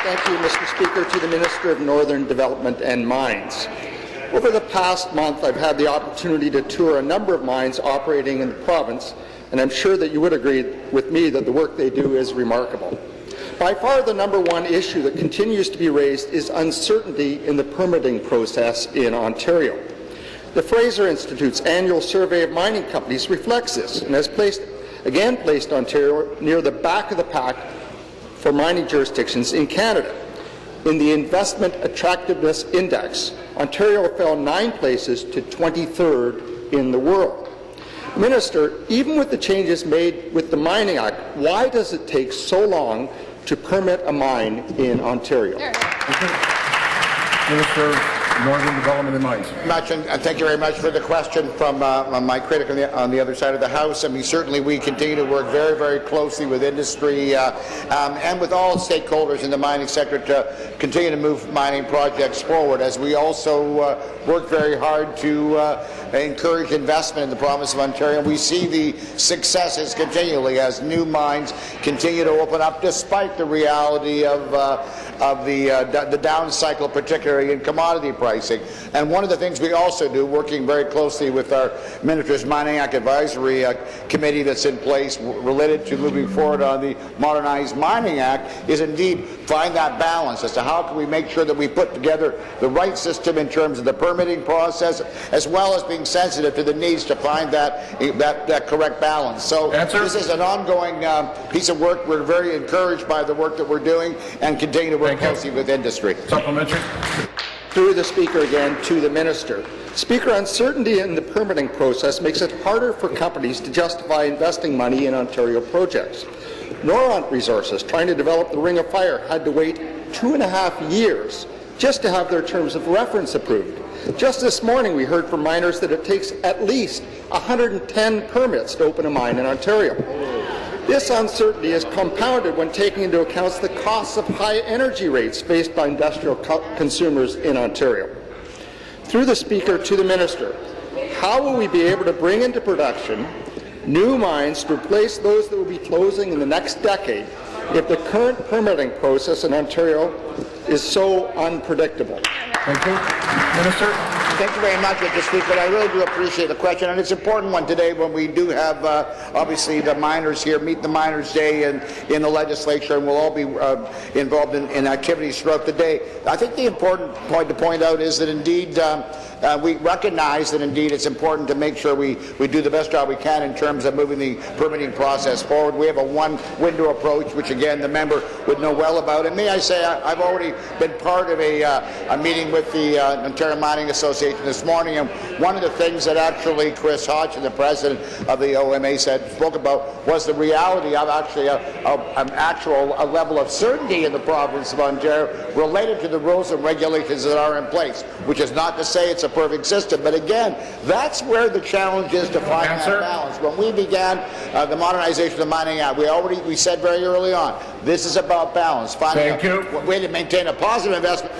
Thank you, Mr. Speaker. To the Minister of Northern Development and Mines. Over the past month, I've had the opportunity to tour a number of mines operating in the province, and I'm sure that you would agree with me that the work they do is remarkable. By far, the number one issue that continues to be raised is uncertainty in the permitting process in Ontario. The Fraser Institute's annual survey of mining companies reflects this and has placed Ontario near the back of the pack for mining jurisdictions in Canada. In the Investment Attractiveness Index, Ontario fell 9 places to 23rd in the world. Minister, even with the changes made with the Mining Act, why does it take so long to permit a mine in Ontario? Minister Northern Development and Mines. Thank you very much for the question from my critic on the other side of the House. I mean, certainly we continue to work very, very closely with industry and with all stakeholders in the mining sector to continue to move mining projects forward, as we also work very hard to encourage investment in the province of Ontario. We see the successes continually as new mines continue to open up, despite the reality of the down cycle, particularly in commodity pricing. And one of the things we also do, working very closely with our Minister's Mining Act Advisory Committee that's in place related to moving forward on the Modernized Mining Act, is indeed find that balance as to how can we make sure that we put together the right system in terms of the permitting process, as well as being sensitive to the needs to find that correct balance. So this is an ongoing piece of work. We're very encouraged by the work that we're doing and continue to work closely with industry. Supplementary. Through the Speaker again to the Minister. Speaker, uncertainty in the permitting process makes it harder for companies to justify investing money in Ontario projects. Noront Resources, trying to develop the Ring of Fire, had to wait 2.5 years just to have their terms of reference approved. Just this morning we heard from miners that it takes at least 110 permits to open a mine in Ontario. This uncertainty is compounded when taking into account the costs of high energy rates faced by industrial consumers in Ontario. Through the Speaker to the Minister, how will we be able to bring into production new mines to replace those that will be closing in the next decade if the current permitting process in Ontario is so unpredictable? Thank you. Minister. Thank you very much, Mr. Speaker. I really do appreciate the question, and it's an important one today when we do have, obviously, the miners here, Meet the Miners Day in the legislature, and we'll all be involved in activities throughout the day. I think the important point to point out is that, indeed, we recognize that, indeed, it's important to make sure we do the best job we can in terms of moving the permitting process forward. We have a one-window approach, which, again, the member would know well about. And may I say, I've already been part of a meeting with the Ontario Mining Association this morning, and one of the things that actually Chris Hodgson, the president of the OMA, spoke about was the reality of actually a level of certainty in the province of Ontario related to the rules and regulations that are in place, which is not to say it's a perfect system, but again, that's where the challenge is to find that balance. When we began the modernization of the Mining Act, we said very early on, this is about balance, finding a way to maintain a positive investment